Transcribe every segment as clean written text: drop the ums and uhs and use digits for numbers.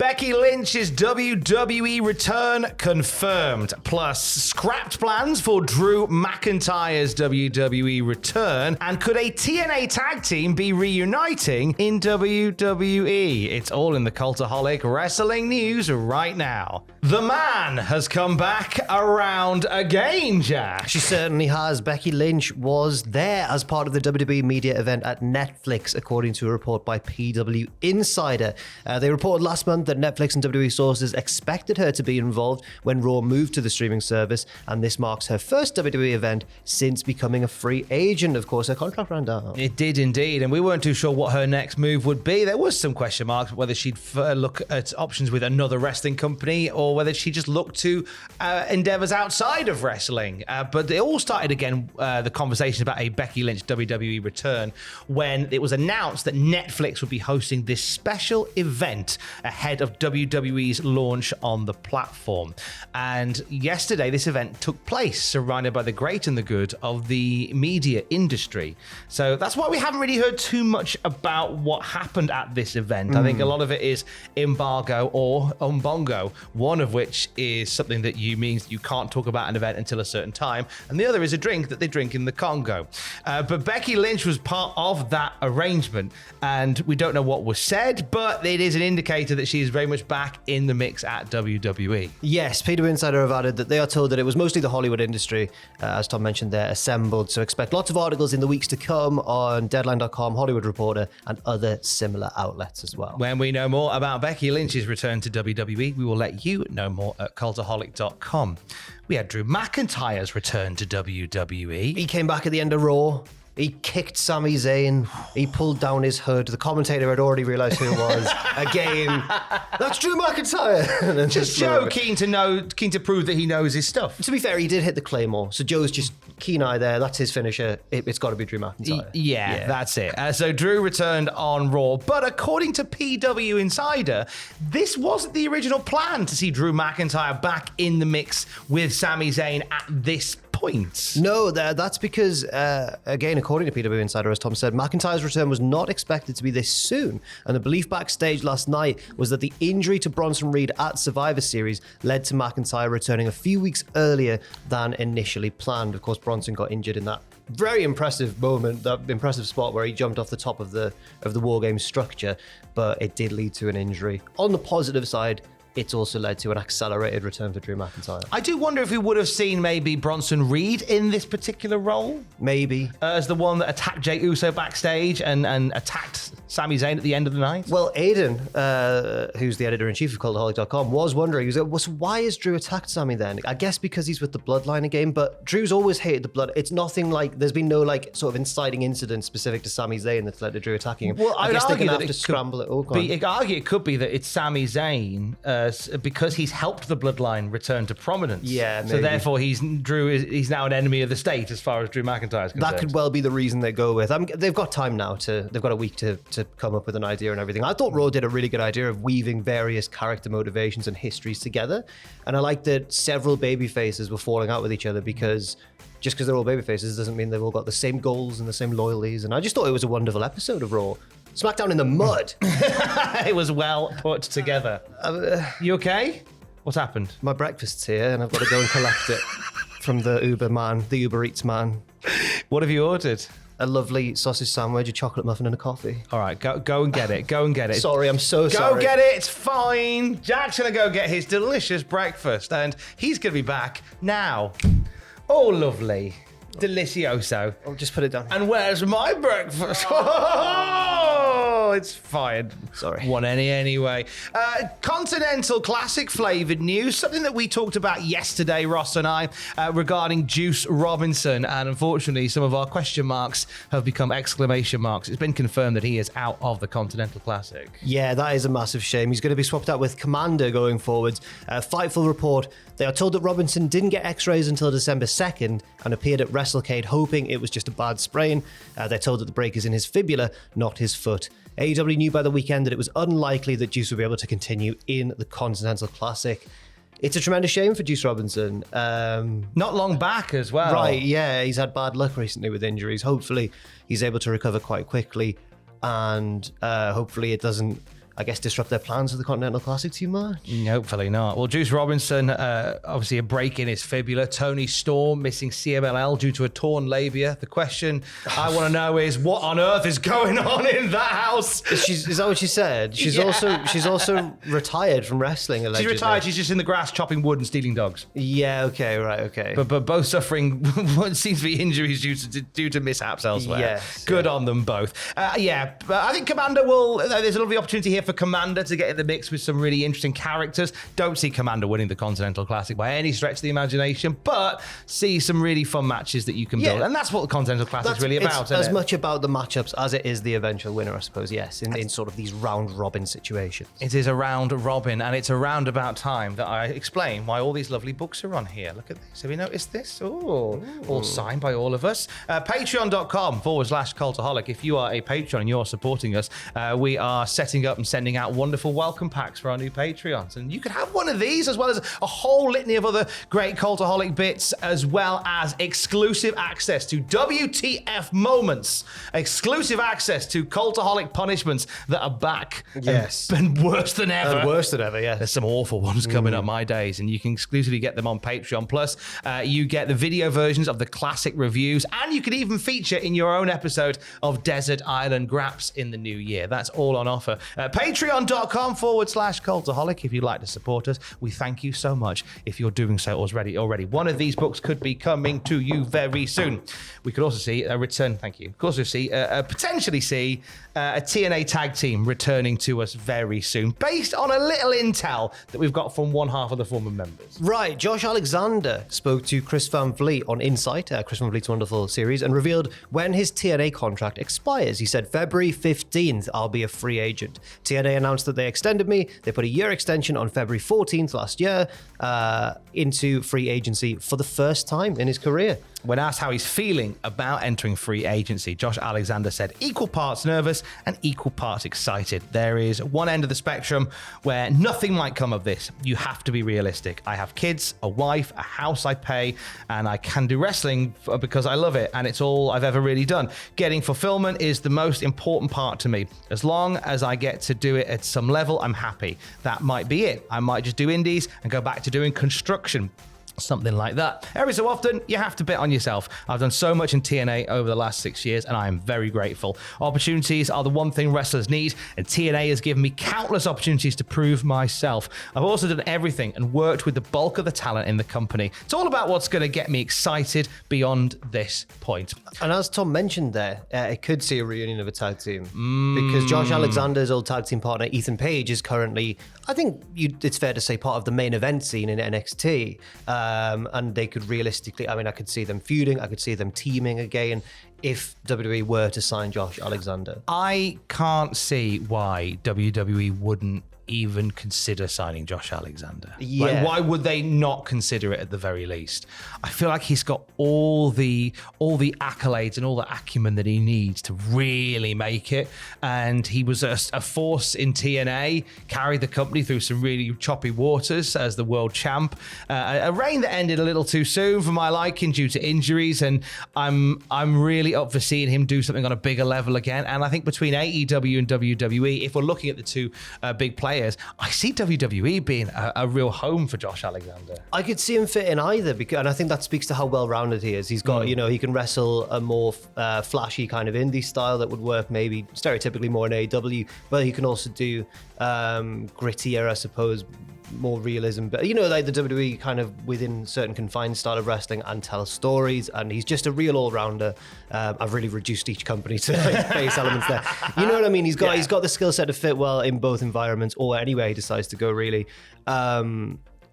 Becky Lynch's WWE return confirmed, plus scrapped plans for Drew McIntyre's WWE return, and could a TNA tag team be reuniting in WWE? It's all in the Cultaholic wrestling news right now. The man has come back around again, Jack. She certainly has. Becky Lynch was there as part of the WWE media event at Netflix, according to a report by PW Insider. They reported last month that Netflix and WWE sources expected her to be involved when Raw moved to the streaming service, and this marks her first WWE event since becoming a free agent. Of course, her contract ran down. It did indeed, and we weren't too sure what her next move would be. There was some question marks whether she'd look at options with another wrestling company or whether she just looked to endeavors outside of wrestling. But it all started again, the conversation about a Becky Lynch WWE return, when it was announced that Netflix would be hosting this special event ahead of WWE's launch on the platform. And yesterday, this event took place, surrounded by the great and the good of the media industry. So that's why we haven't really heard too much about what happened at this event. I think a lot of it is embargo or umbongo, one of which is something that means you can't talk about an event until a certain time, and the other is a drink that they drink in the Congo. But Becky Lynch was part of that arrangement, and we don't know what was said, but it is an indicator that she is very much back in the mix at WWE. Yes, PW Insider have added that they are told that it was mostly the Hollywood industry, as Tom mentioned there, assembled. So expect lots of articles in the weeks to come on Deadline.com, Hollywood Reporter, and other similar outlets as well. When we know more about Becky Lynch's return to WWE, we will let you know more at Cultaholic.com. We had Drew McIntyre's return to WWE. He came back at the end of Raw. He kicked Sami Zayn. He pulled down his hood. The commentator had already realised who it was. Again, that's Drew McIntyre. Just Joe keen to prove that he knows his stuff. To be fair, he did hit the Claymore. So Joe's just keen eye there. That's his finisher. It's got to be Drew McIntyre. Yeah, that's it. So Drew returned on Raw. But according to PW Insider, this wasn't the original plan to see Drew McIntyre back in the mix with Sami Zayn at this point. No, that's because, again, according to PW Insider, as Tom said, McIntyre's return was not expected to be this soon. And the belief backstage last night was that the injury to Bronson Reed at Survivor Series led to McIntyre returning a few weeks earlier than initially planned. Of course, Bronson got injured in that very impressive moment, that impressive spot where he jumped off the top of the War Games structure, but it did lead to an injury. On the positive side, it's also led to an accelerated return for Drew McIntyre. I do wonder if we would have seen maybe Bronson Reed in this particular role. Maybe. As the one that attacked Jey Uso backstage and attacked Sami Zayn at the end of the night. Well, Aidan, who's the editor-in-chief of Cultaholic.com, was wondering, he was like, why has Drew attacked Sami then? I guess because he's with the Bloodline again, but Drew's always hated the Blood. It's nothing like, there's been no like sort of inciting incident specific to Sami Zayn that's led to Drew attacking him. Well, I guess they're going to have to scramble it. Oh, I argue it could be that it's Sami Zayn because he's helped the Bloodline return to prominence. Yeah, maybe. So therefore, he's now an enemy of the state as far as Drew McIntyre is concerned. That could well be the reason they go with. They've got time now they've got a week to come up with an idea and everything. I thought Raw did a really good idea of weaving various character motivations and histories together. And I like that several baby faces were falling out with each other, because just because they're all baby faces doesn't mean they've all got the same goals and the same loyalties. And I just thought it was a wonderful episode of Raw. SmackDown in the mud. It was well put together. You okay? What's happened? My breakfast's here and I've got to go and collect it from the Uber Eats man. What have you ordered? A lovely sausage sandwich, a chocolate muffin, and a coffee. All right, go and get it. Go and get it. Sorry, I'm so sorry. Go get it. It's fine. Jack's going to go get his delicious breakfast, and he's going to be back now. Oh, lovely. Delicioso. I'll just put it down. And where's my breakfast? Oh, it's fine. Sorry. Want any anyway. Continental classic flavoured news. Something that we talked about yesterday, Ross and I, regarding Juice Robinson. And unfortunately, some of our question marks have become exclamation marks. It's been confirmed that he is out of the Continental Classic. Yeah, that is a massive shame. He's going to be swapped out with Commander going forwards. Fightful report, they are told that Robinson didn't get x-rays until December 2nd and appeared at WrestleCade hoping it was just a bad sprain. They're told that the break is in his fibula, not his foot. AEW knew by the weekend that it was unlikely that Juice would be able to continue in the Continental Classic. It's a tremendous shame for Juice Robinson. Not long back as well. Right, yeah, he's had bad luck recently with injuries. Hopefully he's able to recover quite quickly, and hopefully it doesn't I guess, disrupt their plans for the Continental Classic too much? Hopefully not. Well, Juice Robinson, obviously a break in his fibula. Tony Storm missing CMLL due to a torn labia. The question I want to know is, what on earth is going on in that house? Is that what she said? She's also retired from wrestling, allegedly. She's retired. She's just in the grass chopping wood and stealing dogs. Yeah, okay, right, okay. But both suffering what seems to be injuries due to mishaps elsewhere. Yes, Good on them both. But I think Commander there's a lovely opportunity here for Commander to get in the mix with some really interesting characters. Don't see Commander winning the Continental Classic by any stretch of the imagination, but see some really fun matches that you can build. And that's what the Continental Classic is really about, isn't it? As much about the matchups as it is the eventual winner, I suppose, yes, in sort of these round-robin situations. It is a round-robin, and it's around about time that I explain why all these lovely books are on here. Look at this. Have you noticed this? Ooh. All signed by all of us. Patreon.com/Cultaholic. If you are a patron and you're supporting us, we are setting up and sending out wonderful welcome packs for our new Patreons. And you could have one of these, as well as a whole litany of other great Cultaholic bits, as well as exclusive access to WTF moments, exclusive access to Cultaholic punishments that are back. Yes. And worse than ever. Worse than ever, yeah. There's some awful ones coming up my days, and you can exclusively get them on Patreon. Plus, you get the video versions of the classic reviews, and you can even feature in your own episode of Desert Island Graps in the new year. That's all on offer. Patreon.com/Cultaholic if you'd like to support us. We thank you so much if you're doing so already. One of these books could be coming to you very soon. We could also see a return, thank you. Could also see, potentially see a TNA tag team returning to us very soon, based on a little intel that we've got from one half of the former members. Right, Josh Alexander spoke to Chris Van Vliet on Insight, Chris Van Vliet's wonderful series, and revealed when his TNA contract expires. He said, February 15th, I'll be a free agent. TNA announced that they extended me. They put a year extension on February 14th last year into free agency for the first time in his career. When asked how he's feeling about entering free agency, Josh Alexander said equal parts nervous and equal parts excited. There is one end of the spectrum where nothing might come of this. You have to be realistic. I have kids, a wife, a house I pay, and I can do wrestling because I love it, and it's all I've ever really done. Getting fulfillment is the most important part to me. As long as I get to do it at some level, I'm happy. That might be it. I might just do indies and go back to doing construction. Something like that. Every so often, you have to bet on yourself. I've done so much in TNA over the last 6 years, and I am very grateful. Opportunities are the one thing wrestlers need, and TNA has given me countless opportunities to prove myself. I've also done everything and worked with the bulk of the talent in the company. It's all about what's going to get me excited beyond this point. And as Tom mentioned there, it could see a reunion of a tag team. Because Josh Alexander's old tag team partner, Ethan Page, is currently, I think it's fair to say, part of the main event scene in NXT. And they could realistically, I could see them feuding. I could see them teaming again if WWE were to sign Josh Alexander. I can't see why WWE wouldn't even consider signing Josh Alexander. Yeah. Like, why would they not consider it at the very least? I feel like he's got all the accolades and all the acumen that he needs to really make it. And he was a force in TNA, carried the company through some really choppy waters as the world champ. A reign that ended a little too soon for my liking due to injuries. And I'm really up for seeing him do something on a bigger level again. And I think between AEW and WWE, if we're looking at the two big players, I see WWE being a real home for Josh Alexander. I could see him fit in either, and I think that speaks to how well-rounded he is. He's got, he can wrestle a more flashy kind of indie style that would work maybe stereotypically more in AEW, but he can also do grittier, I suppose, more realism, but like the WWE kind of within certain confined style of wrestling and tell stories, and he's just a real all-rounder. I've really reduced each company to base elements there. You know what I mean? He's got the skill set to fit well in both environments or anywhere he decides to go, really.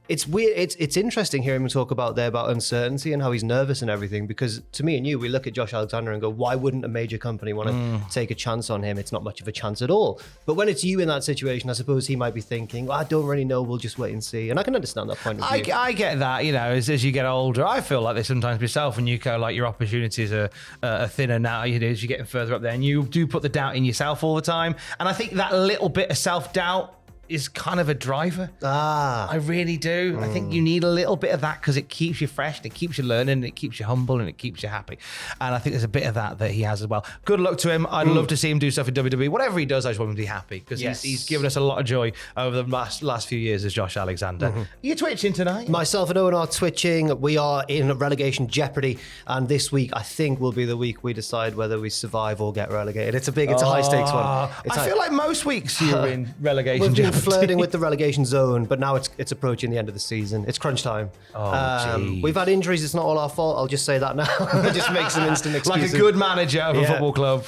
It's weird. It's interesting hearing him talk about uncertainty and how he's nervous and everything, because to me and you, we look at Josh Alexander and go, why wouldn't a major company want to take a chance on him? It's not much of a chance at all. But when it's you in that situation, I suppose he might be thinking, well, I don't really know, we'll just wait and see. And I can understand that point of view. I get that, as you get older, I feel like this sometimes myself, and you go like your opportunities are thinner now, as you're getting further up there, and you do put the doubt in yourself all the time. And I think that little bit of self-doubt is kind of a driver. Ah. I really do. I think you need a little bit of that because it keeps you fresh, and it keeps you learning, and it keeps you humble, and it keeps you happy. And I think there's a bit of that he has as well. Good luck to him. I'd love to see him do stuff in WWE. Whatever he does, I just want him to be happy because he's given us a lot of joy over the last few years as Josh Alexander. Are you twitching tonight? Myself and Owen are twitching. We are in relegation jeopardy, and this week I think will be the week we decide whether we survive or get relegated. It's a high stakes one. I feel like most weeks you're in relegation We've been jeopardy. flirting with the relegation zone, but now it's approaching the end of the season. It's crunch time. Geez. We've had injuries. It's not all our fault. I'll just say that now. Just make some instant excuses. Like a good manager of a football club.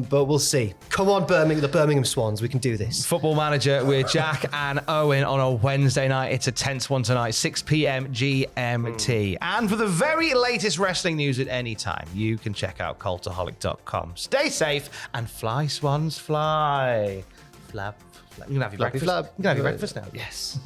But we'll see. Come on, the Birmingham Swans. We can do this. Football Manager with Jack and Owen on a Wednesday night. It's a tense one tonight, 6 p.m. GMT. And for the very latest wrestling news at any time, you can check out cultaholic.com. Stay safe and fly, swans, fly. Flap. You can have your breakfast. Flap. You can have your breakfast now. Yes.